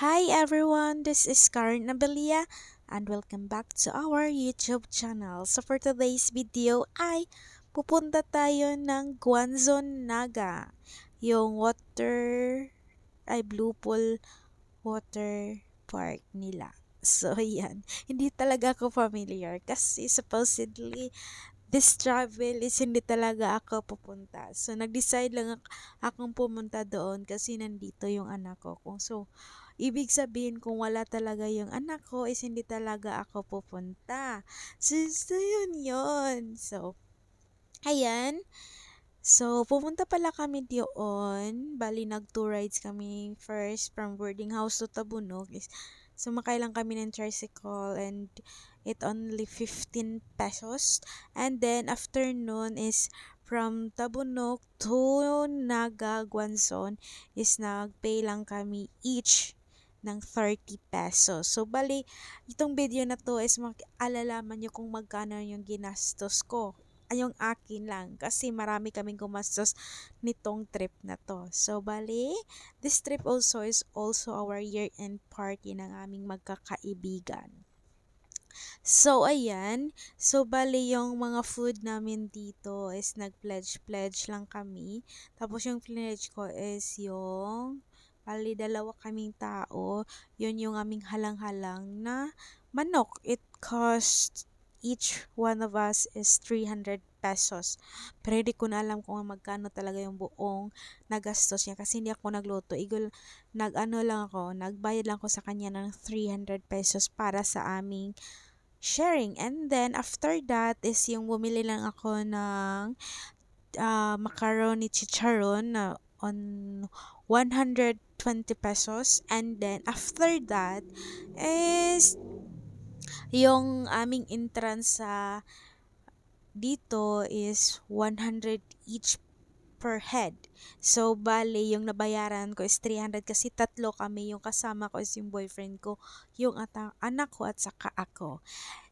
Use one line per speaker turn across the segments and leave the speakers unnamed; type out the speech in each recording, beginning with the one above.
Hi everyone, this is Karen Abelia and welcome back to our YouTube channel. So for today's video ay pupunta tayo ng Guanzon Naga, yung Blue Pool Water Park nila. So yan, hindi talaga ako familiar kasi supposedly this travel is hindi talaga ako pupunta. So nag-decide lang akong pumunta doon kasi nandito yung anak ko. So ibig sabihin kung wala talaga yung anak ko is hindi talaga ako pupunta. So yun yun. So, ayan. So, pumunta pala kami doon. Bali, nag-two rides kami first from boarding house to Tabunog. Sumakay lang kami ng tricycle and it only 15 pesos. And then, after nun is from Tabunog to Naga, Guanzon is nag-pay lang kami each ng 30 pesos. So, bali, itong video na to is alalaman nyo kung magkano yung ginastos ko ay yung akin lang kasi marami kaming gumastos nitong trip na to. So, bali, this trip also is also our year-end party ng aming magkakaibigan. So, ayan. So, bali yung mga food namin dito is nag-pledge lang kami. Tapos yung pledge ko is yung bali dalawa kaming tao. Yun yung aming halang-halang na manok. It cost each one of us is 300 pesos. Pero hindi ko na alam kung magkano talaga yung buong nagastos niya kasi hindi ako nagluto. Nagbayad lang ako sa kanya ng 300 pesos para sa aming sharing. And then, after that is yung bumili lang ako ng macaroni chicharon na on 120 pesos. And then, after that is yung aming entrance sa dito is 100 each per head. So, bale, yung nabayaran ko is 300 kasi tatlo kami. Yung kasama ko is yung boyfriend ko, yung anak ko at saka ako.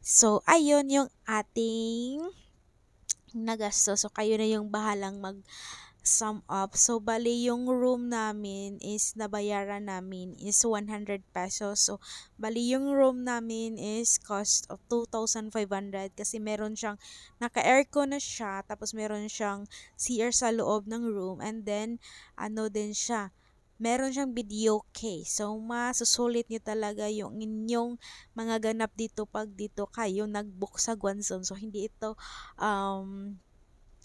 So, ayun yung ating nagastos. So, kayo na yung bahalang mag-sum up. So, bali yung room namin is nabayaran namin is 100 pesos. So, bali yung room namin is cost of 2,500 kasi meron siyang naka-aircon na siya. Tapos meron siyang CR sa loob ng room. And then, ano din siya, meron siyang video case. So, masusulit niyo talaga yung inyong mga ganap dito pag dito kayo nag-book sa Guanzon. So, hindi ito,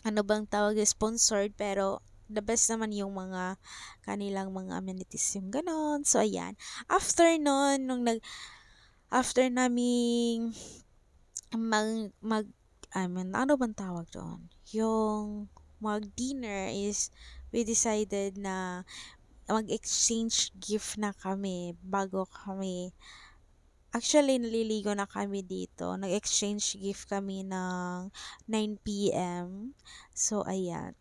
ano bang tawag, sponsored, pero the best naman yung mga kanilang mga amenities yung ganon. So, ayan. After nun, after naming ano bang tawag doon? Yung mag-dinner is, we decided na mag-exchange gift na kami bago kami actually naliligo na kami dito. Nag-exchange gift kami ng 9 p.m. So, ayan.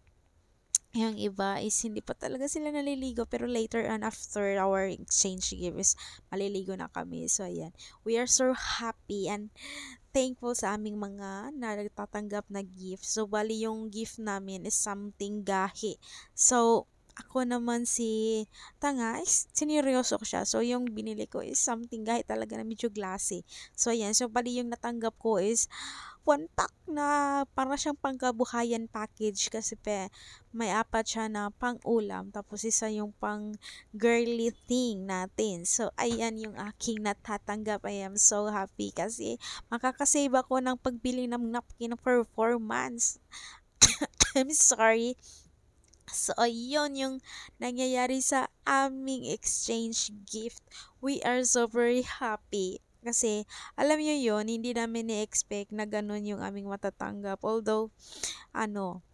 Yung iba is hindi pa talaga sila naliligo pero later on after our exchange gift is maliligo na kami. So, ayan. We are so happy and thankful sa aming mga natatanggap na gift. So, bali yung gift namin is something gahi. So, ako naman si Tanga, is sineryoso ko siya. So, yung binili ko is something gahi talaga na medyo glassy. So, ayan. So, bali yung natanggap ko is one pack na para siyang pangkabuhayan package kasi may apat siya na pang-ulam tapos isa yung pang girly thing natin. So, ayan yung aking natatanggap. I am so happy kasi makakasave ako ng pagbili ng napkin for 4 months. I'm sorry. So, ayun yung nangyayari sa aming exchange gift. We are so very happy. Kasi, alam nyo yun, hindi namin ni-expect na ganun yung aming matatanggap. Although, ano,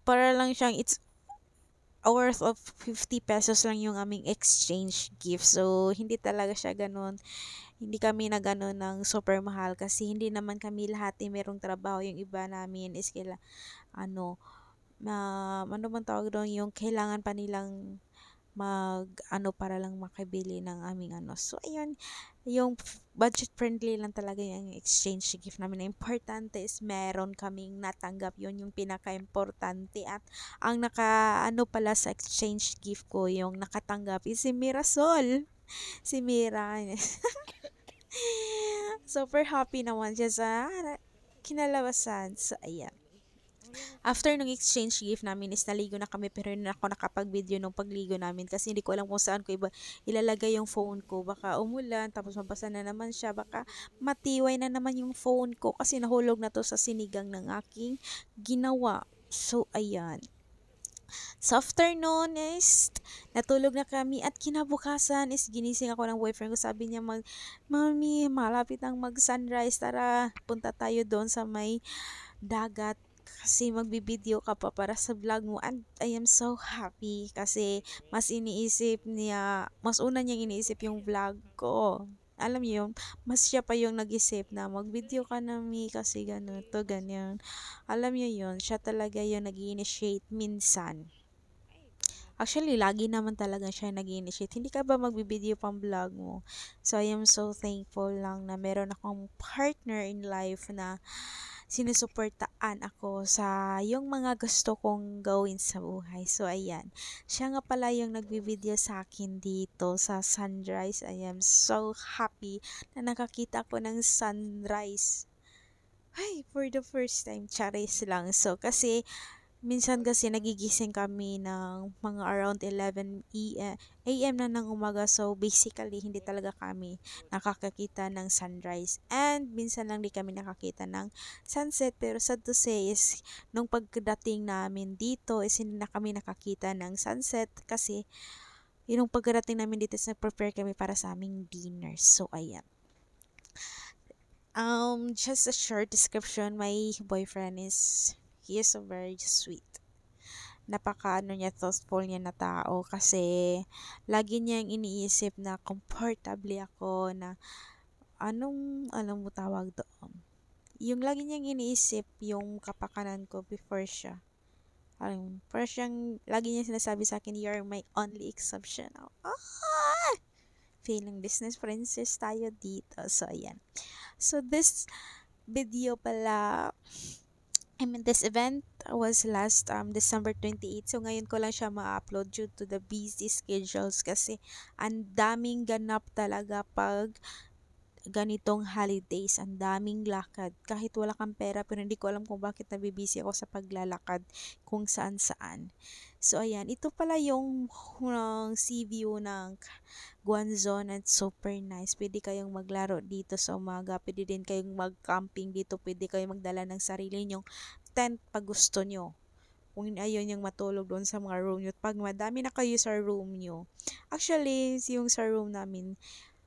para lang siyang, it's worth of 50 pesos lang yung aming exchange gift. So, hindi talaga siya ganun. Hindi kami na ganun ng super mahal kasi hindi naman kami lahat merong trabaho. Yung iba namin is ano, ano bang tawag doon, yung kailangan pa nilang ano para lang makabili ng aming ano. So ayun, yung budget friendly lang talaga yung exchange gift namin. Na importante is meron kaming natanggap, yun yung pinaka-importante. At ang ano pala sa exchange gift ko, yung nakatanggap is si Mirasol. Si Mira. Super happy naman siya sa kinalabasan. So ayan. After nung exchange gift namin is naligo na kami, pero hindi na ako nakapag-video nung pagligo namin kasi hindi ko alam kung saan ko ilalagay yung phone ko. Baka umulan tapos mabasa na naman siya. Baka matiway na naman yung phone ko kasi nahulog na to sa sinigang ng aking ginawa. So ayan. Sa afternoon is natulog na kami at kinabukasan is ginising ako ng boyfriend ko. Sabi niya, Mami, malapit ang mag-sunrise. Tara, punta tayo doon sa may dagat kasi magbibideo ka pa para sa vlog mo. And I am so happy kasi mas una niyang iniisip yung vlog ko. Alam niyo yun, mas siya pa yung nag-isip na mag-video ka na, Mi, kasi ganito, ganyan. Alam niyo yun, siya talaga yung nag-initiate minsan. Actually, lagi naman talaga siya nag-initiate. Hindi ka ba magbibideo pang vlog mo? So, I am so thankful lang na meron akong partner in life na sinusuportaan ako sa yung mga gusto kong gawin sa buhay. So, ayan. Siya nga pala yung nagbibideo sa akin dito sa sunrise. I am so happy na nakakita ko ng sunrise. Ay, for the first time, charis lang. So, kasi minsan kasi nagigising kami ng mga around 11 AM na ng umaga. So, basically, hindi talaga kami nakakakita ng sunrise. And minsan lang di kami nakakita ng sunset. Pero sad to say is, nung pagdating namin dito is hindi na kami nakakita ng sunset kasi yung pagdating namin dito is nag-prepare kami para sa aming dinner. So, ayan. Just a short description, my boyfriend he is so very sweet. Napaka niya, thoughtful niya na tao kasi lagi niyang iniisip na comfortable ako na alam mo tawag doon. Yung lagi niyang iniisip yung kapakanan ko before siya. Parang siyang, lagi niya sinasabi sa akin, you're my only exception. Feeling business princess tayo dito. So, ayan. So, this video pala, this event was last December 28. So, ngayon ko lang siya ma-upload due to the busy schedules kasi ang daming ganap talaga pag ganitong holidays. Ang daming lakad. Kahit wala kang pera, pero hindi ko alam kung bakit nabibisi ako sa paglalakad kung saan-saan. So, ayan. Ito pala yung sea view ng Guanzon at super nice. Pwede kayong maglaro dito sa umaga. Pwede din kayong mag-camping dito. Pwede kayong magdala ng sarili nyong tent pag gusto nyo. Kung ayaw nyong matulog doon sa mga room nyo. Pag madami na kayo sa room nyo. Actually, yung sa room namin,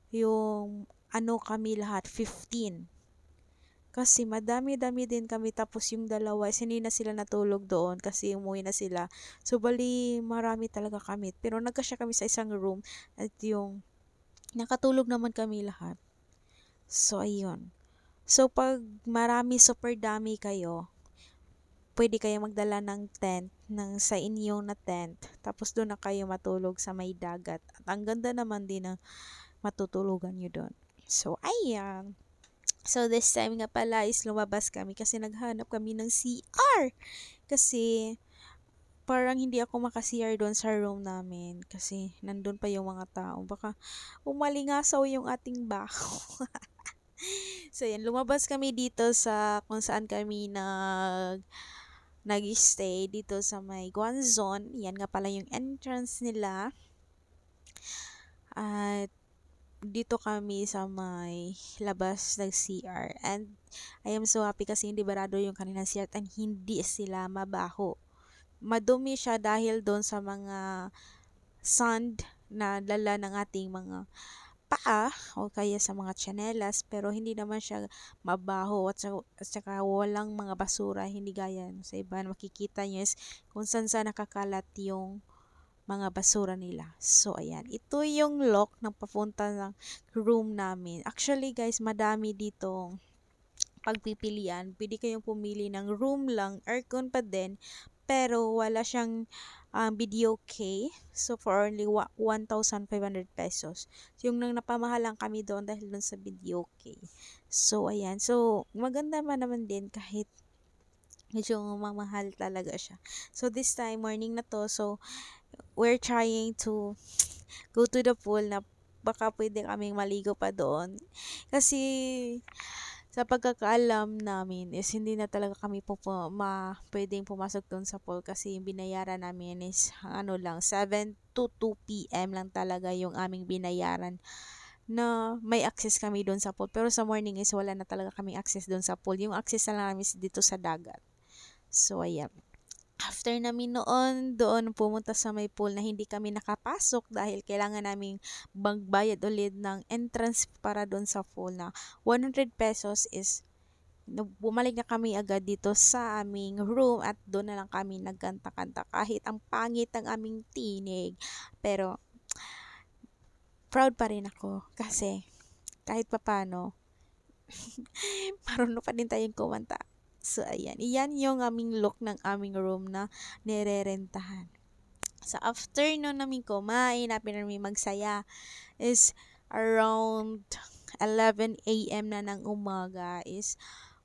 yung kami lahat, 15. Kasi madami-dami din kami, tapos yung dalawa, hindi na sila natulog doon kasi umuwi na sila. So, bali, marami talaga kami. Pero nagkasya kami sa isang room at yung nakatulog naman kami lahat. So, ayun. So, pag super dami kayo, pwede kayo magdala ng tent, sa inyong na tent. Tapos doon na kayo matulog sa may dagat. At ang ganda naman din ng matutulugan nyo doon. So, ayan. So, this time nga pala is lumabas kami kasi naghanap kami ng CR. Kasi, parang hindi ako maka-CR doon sa room namin kasi nandun pa yung mga tao. Baka umalingasaw yung ating baho. So, yan. Lumabas kami dito sa kung saan kami nag-stay dito sa may Guanzon. Yan nga pala yung entrance nila. At dito kami sa may labas ng CR. And I am so happy kasi hindi barado yung kanilang CR and hindi sila mabaho. Madumi siya dahil doon sa mga sand na dala ng ating mga paa o kaya sa mga tsinelas, pero hindi naman siya mabaho at saka walang mga basura, hindi gaya sa iba makikita nyo is kung saan nakakalat yung mga basura nila. So, ayan. Ito yung lock ng papunta ng room namin. Actually, guys, madami dito pagpipilian. Pwede kayong pumili ng room lang, aircon pa din, pero wala siyang video K. So, for only 1,500 pesos. So, yung nang napamahal lang kami doon dahil doon sa video K. So, ayan. So, maganda man naman din kahit medyo mamahal talaga siya. So, this time, morning na to. So, we're trying to go to the pool na baka pwede kaming maligo pa doon. Kasi, sa pagkakaalam namin is hindi na talaga kami pwedeng pumasok doon sa pool kasi yung binayaran namin is ano lang 7 to 2 p.m. lang talaga yung aming binayaran na may access kami doon sa pool. Pero sa morning is wala na talaga kaming access doon sa pool. Yung access na lang namin is dito sa dagat. So, ayan. After namin noon, doon pumunta sa may pool na hindi kami nakapasok dahil kailangan naming magbayad ulit ng entrance para doon sa pool na 100 pesos is bumalik na kami agad dito sa aming room at doon na lang kami nagkanta-kanta kahit ang pangit ng aming tinig. Pero proud pa rin ako kasi kahit papano marunong pa din tayong kumanta. So, ayan. Iyan yung aming look ng aming room na nirerentahan. Sa afternoon namin kumain, namin magsaya is around 11 a.m. na ng umaga is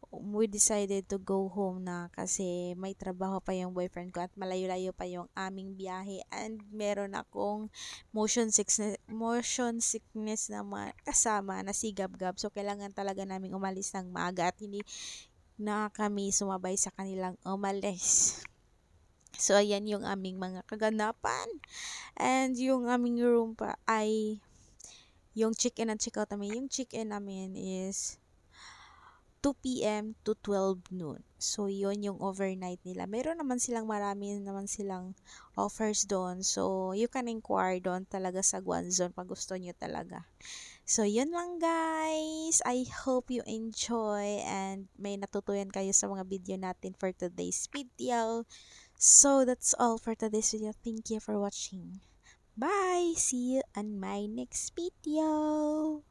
we decided to go home na kasi may trabaho pa yung boyfriend ko at malayo-layo pa yung aming biyahe and meron akong motion sickness na kasama na si Gab-Gab. So, kailangan talaga namin umalis ng maaga at hindi na kami sumabay sa kanilang umalis. So, ayan yung aming mga kaganapan. And yung aming room pa ay yung check-in at check-out namin. Yung check-in namin is 2 p.m. to 12 noon. So, yun yung overnight nila. Meron naman silang marami naman silang offers doon. So, you can inquire doon talaga sa Guanzon pag gusto nyo talaga. So, yun lang guys. I hope you enjoy and may natutuyan kayo sa mga video natin for today's video. So, that's all for today's video. Thank you for watching. Bye! See you on my next video!